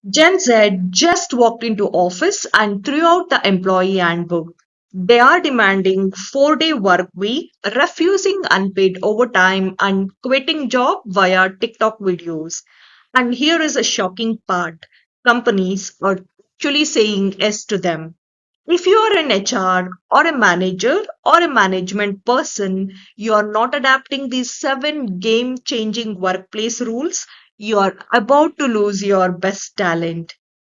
Gen Z just walked into office and threw out the employee handbook. They are demanding 4-day work week, refusing unpaid overtime and quitting job via TikTok videos. And here is a shocking part. Companies are actually saying yes to them. If you are an HR or a manager or a management person, you are not adapting these 7 game-changing workplace rules, you are about to lose your best talent.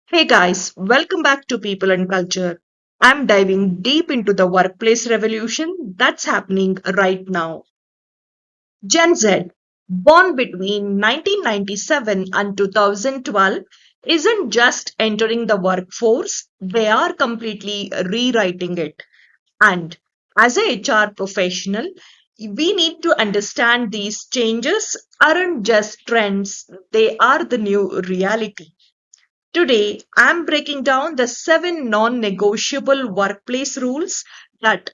Hey guys, welcome back to People and Culture. I'm diving deep into the workplace revolution that's happening right now. Gen Z, born between 1997 and 2012, isn't just entering the workforce, they are completely rewriting it. And as a HR professional, we need to understand these changes aren't just trends, they are the new reality. Today, I'm breaking down the 7 non-negotiable workplace rules that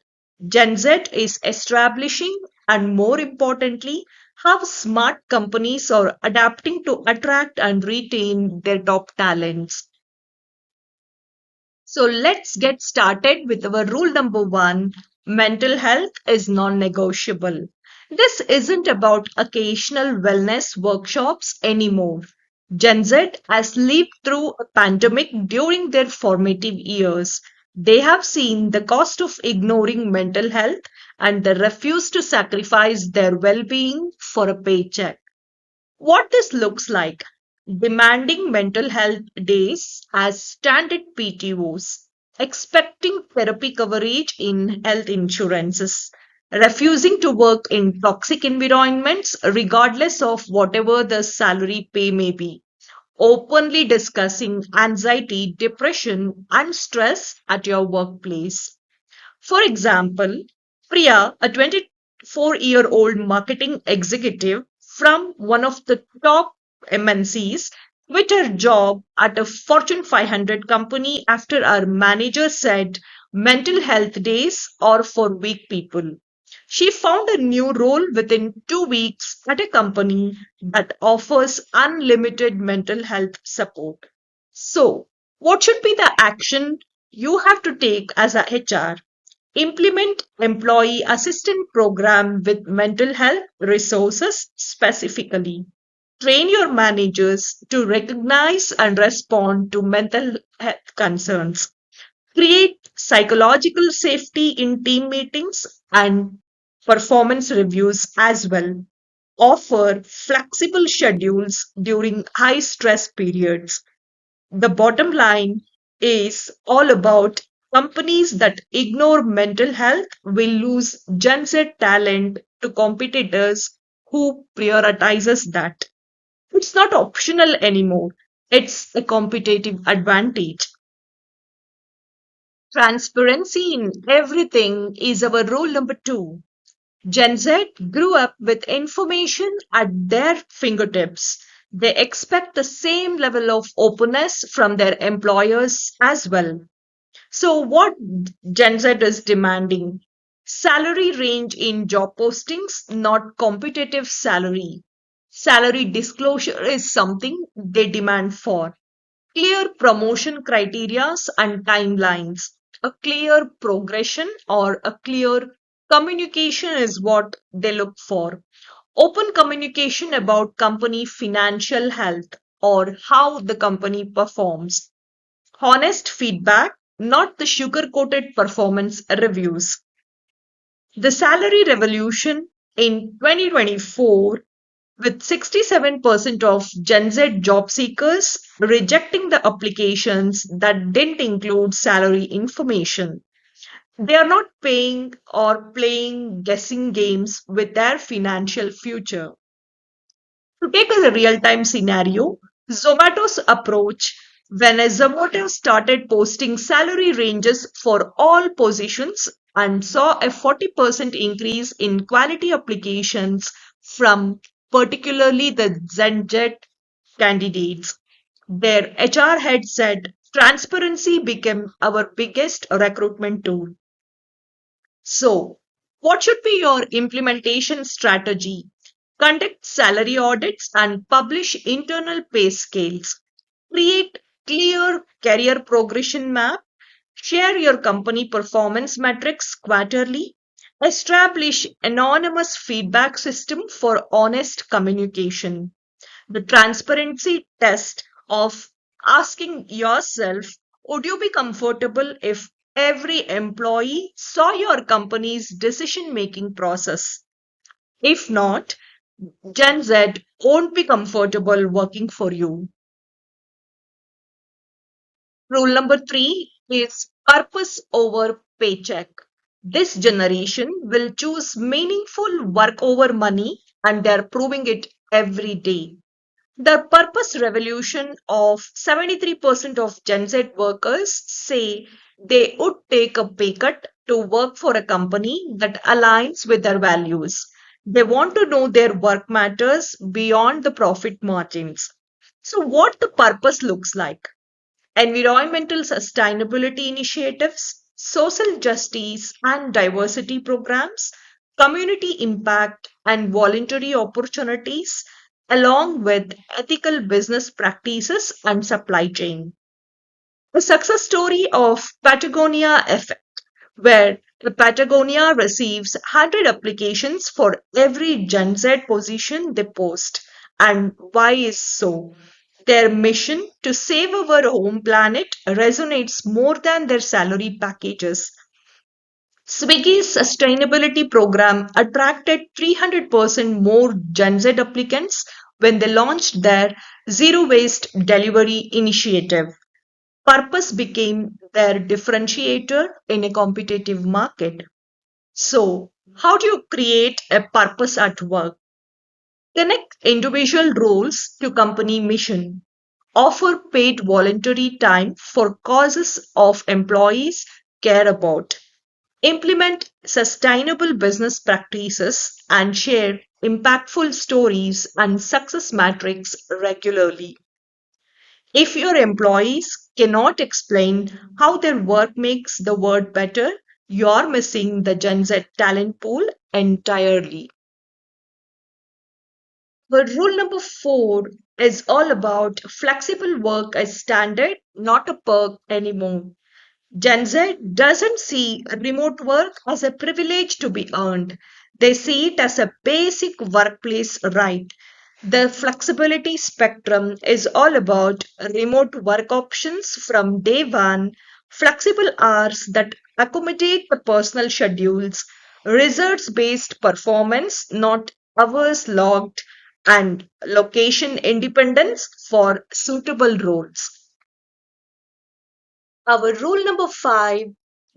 Gen Z is establishing, and more importantly, how smart companies are adapting to attract and retain their top talents. So let's get started with our rule number one: mental health is non negotiable. This isn't about occasional wellness workshops anymore. Gen Z has lived through a pandemic during their formative years. They have seen the cost of ignoring mental health and they refuse to sacrifice their well being for a paycheck. What this looks like: demanding mental health days as standard PTOs, expecting therapy coverage in health insurances, refusing to work in toxic environments regardless of whatever the salary pay may be, openly discussing anxiety, depression, and stress at your workplace. For example, Priya, a 24-year-old marketing executive from one of the top MNCs, quit her job at a Fortune 500 company after our manager said mental health days are for weak people. She found a new role within 2 weeks at a company that offers unlimited mental health support. So, what should be the action you have to take as a HR? Implement employee assistance program with mental health resources specifically. Train your managers to recognize and respond to mental health concerns. Create psychological safety in team meetings and performance reviews as well. Offer flexible schedules during high stress periods. The bottom line is all about companies that ignore mental health will lose Gen Z talent to competitors who prioritizes that. It's not optional anymore. It's a competitive advantage. Transparency in everything is our rule number two. Gen Z grew up with information at their fingertips. They expect the same level of openness from their employers as well. So, what Gen Z is demanding? Salary range in job postings, not competitive salary. Salary disclosure is something they demand for. Clear promotion criteria and timelines. A clear progression or a clear communication is what they look for. Open communication about company financial health or how the company performs. Honest feedback, not the sugar coated performance reviews. The salary revolution in 2024, with 67% of Gen Z job seekers rejecting the applications that didn't include salary information. They are not paying or playing guessing games with their financial future. To take a real time scenario, Zomato's approach: when a Zomato started posting salary ranges for all positions and saw a 40% increase in quality applications from particularly the Gen Z candidates. Their HR head said transparency became our biggest recruitment tool. So, what should be your implementation strategy? Conduct salary audits and publish internal pay scales. Create clear career progression map. Share your company performance metrics quarterly. Establish anonymous feedback system for honest communication. The transparency test of asking yourself, would you be comfortable if every employee saw your company's decision making process? If not, Gen Z won't be comfortable working for you. Rule number three is purpose over paycheck. This generation will choose meaningful work over money, and they're proving it every day. The purpose revolution of 73% of Gen Z workers say they would take a pay cut to work for a company that aligns with their values. They want to know their work matters beyond the profit margins. So, what the purpose looks like: environmental sustainability initiatives, social justice and diversity programs, community impact and voluntary opportunities, along with ethical business practices and supply chain. The success story of Patagonia Effect, where the Patagonia receives 100 applications for every Gen Z position they post. And why is so? Their mission to save our home planet resonates more than their salary packages. Swiggy's sustainability program attracted 300% more Gen Z applicants when they launched their zero waste delivery initiative. Purpose became their differentiator in a competitive market. So, how do you create a purpose at work? Connect individual roles to company mission. Offer paid voluntary time for causes of employees care about. Implement sustainable business practices and share impactful stories and success metrics regularly. If your employees cannot explain how their work makes the world better, you're missing the Gen Z talent pool entirely. But rule number four is all about flexible work as standard, not a perk anymore. Gen Z doesn't see remote work as a privilege to be earned. They see it as a basic workplace right. The flexibility spectrum is all about remote work options from day one, flexible hours that accommodate the personal schedules, results based performance, not hours logged, and location independence for suitable roles. Our rule number five: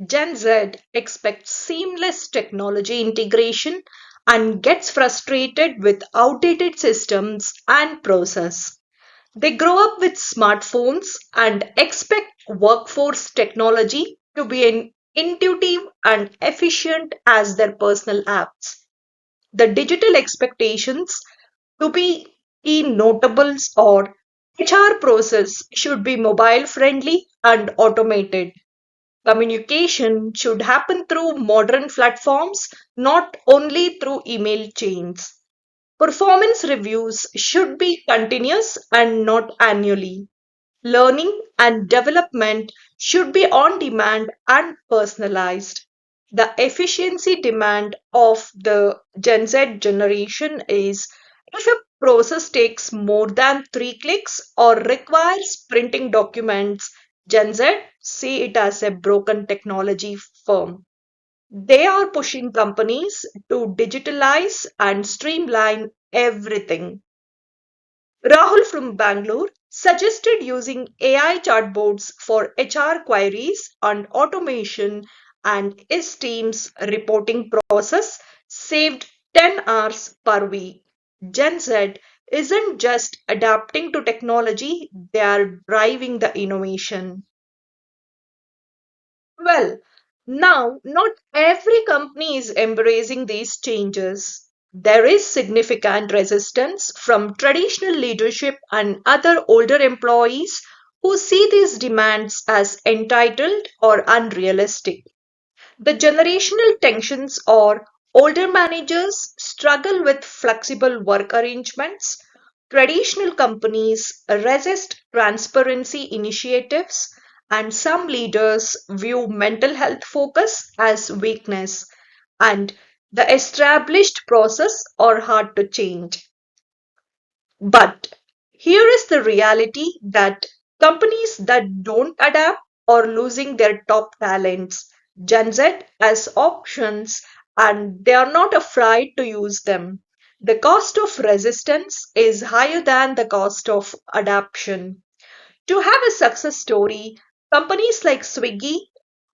Gen Z expects seamless technology integration and gets frustrated with outdated systems and process. They grow up with smartphones and expect workforce technology to be intuitive and efficient as their personal apps. The digital expectations to be key notables or HR process should be mobile friendly and automated. Communication should happen through modern platforms, not only through email chains. Performance reviews should be continuous and not annually. Learning and development should be on demand and personalized. The efficiency demand of the Gen Z generation is: if a process takes more than 3 clicks or requires printing documents, Gen Z see it as a broken technology firm. They are pushing companies to digitalize and streamline everything. Rahul from Bangalore suggested using AI chatbots for HR queries and automation, and his team's reporting process saved 10 hours per week. Gen Z isn't just adapting to technology, they are driving the innovation. Well, now not every company is embracing these changes. There is significant resistance from traditional leadership and other older employees who see these demands as entitled or unrealistic. The generational tensions are: older managers struggle with flexible work arrangements, Traditional companies resist transparency initiatives, and some leaders view mental health focus as weakness, and the established process are hard to change. But here is the reality that companies that don't adapt are losing their top talents. Gen Z as options and they are not afraid to use them. The cost of resistance is higher than the cost of adaptation. To have a success story, companies like Swiggy,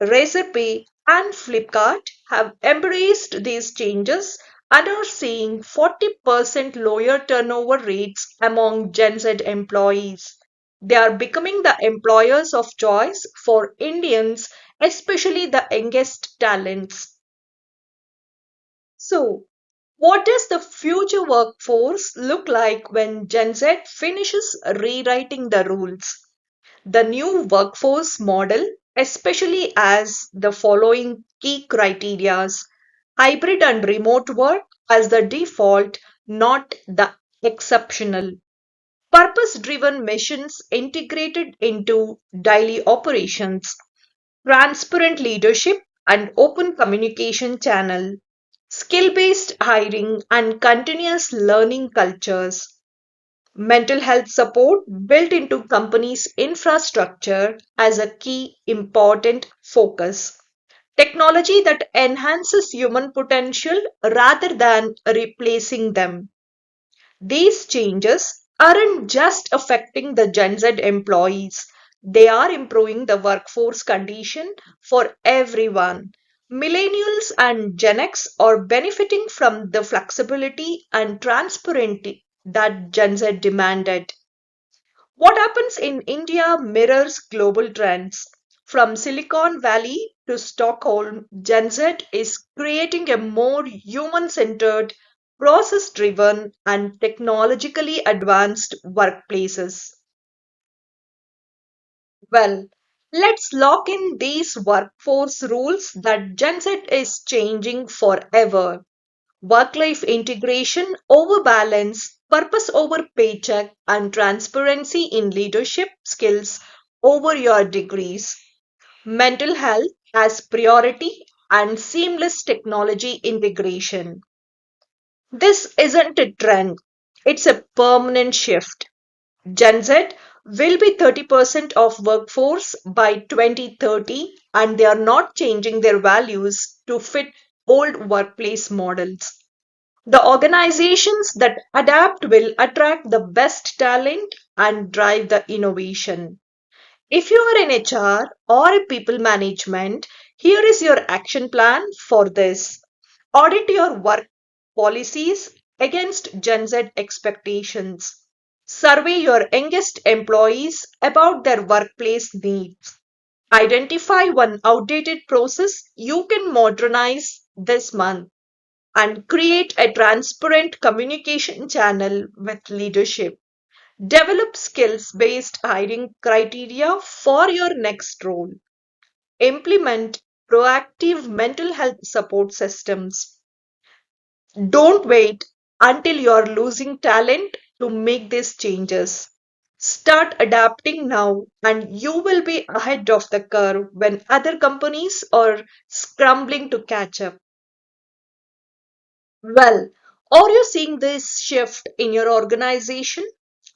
Razorpay, and Flipkart have embraced these changes and are seeing 40% lower turnover rates among Gen Z employees. They are becoming the employers of choice for Indians, especially the youngest talents. So, what does the future workforce look like when Gen Z finishes rewriting the rules? The new workforce model especially as the following key criterias: hybrid and remote work as the default, not the exceptional. Purpose driven missions integrated into daily operations. Transparent leadership and open communication channel. Skill based hiring and continuous learning cultures. Mental health support built into companies' infrastructure as a key important focus. Technology that enhances human potential rather than replacing them. These changes aren't just affecting the Gen Z employees, they are improving the workforce condition for everyone. Millennials and Gen X are benefiting from the flexibility and transparency that Gen Z demanded. What happens in India mirrors global trends. From Silicon Valley to Stockholm, Gen Z is creating a more human centered, process driven, and technologically advanced workplaces. Well, let's lock in these workforce rules that Gen Z is changing forever. Work life integration over balance, purpose over paycheck, and transparency in leadership skills over your degrees. Mental health as priority and seamless technology integration. This isn't a trend, it's a permanent shift. Gen Z will be 30% of workforce by 2030 and they are not changing their values to fit old workplace models. The organizations that adapt will attract the best talent and drive the innovation. If you are in HR or a people management, here is your action plan for this. Audit your work policies against Gen Z expectations. Survey your youngest employees about their workplace needs. Identify one outdated process you can modernize this month and create a transparent communication channel with leadership. Develop skills based hiring criteria for your next role. Implement proactive mental health support systems. Don't wait until you're losing talent to make these changes. Start adapting now, and you will be ahead of the curve when other companies are scrambling to catch up. Well, are you seeing this shift in your organization?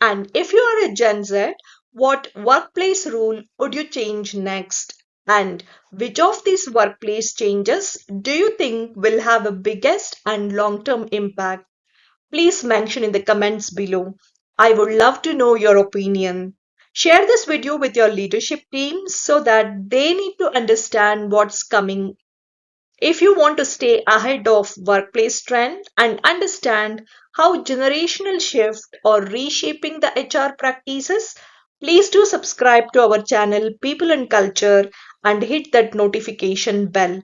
And if you are a Gen Z, what workplace rule would you change next? And which of these workplace changes do you think will have a biggest and long term impact? Please mention in the comments below. I would love to know your opinion. Share this video with your leadership team so that they need to understand what's coming. If you want to stay ahead of workplace trend and understand how generational shift or reshaping the HR practices, please do subscribe to our channel People and Culture and hit that notification bell.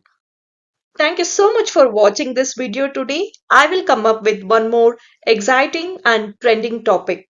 Thank you so much for watching this video today. I will come up with one more exciting and trending topic.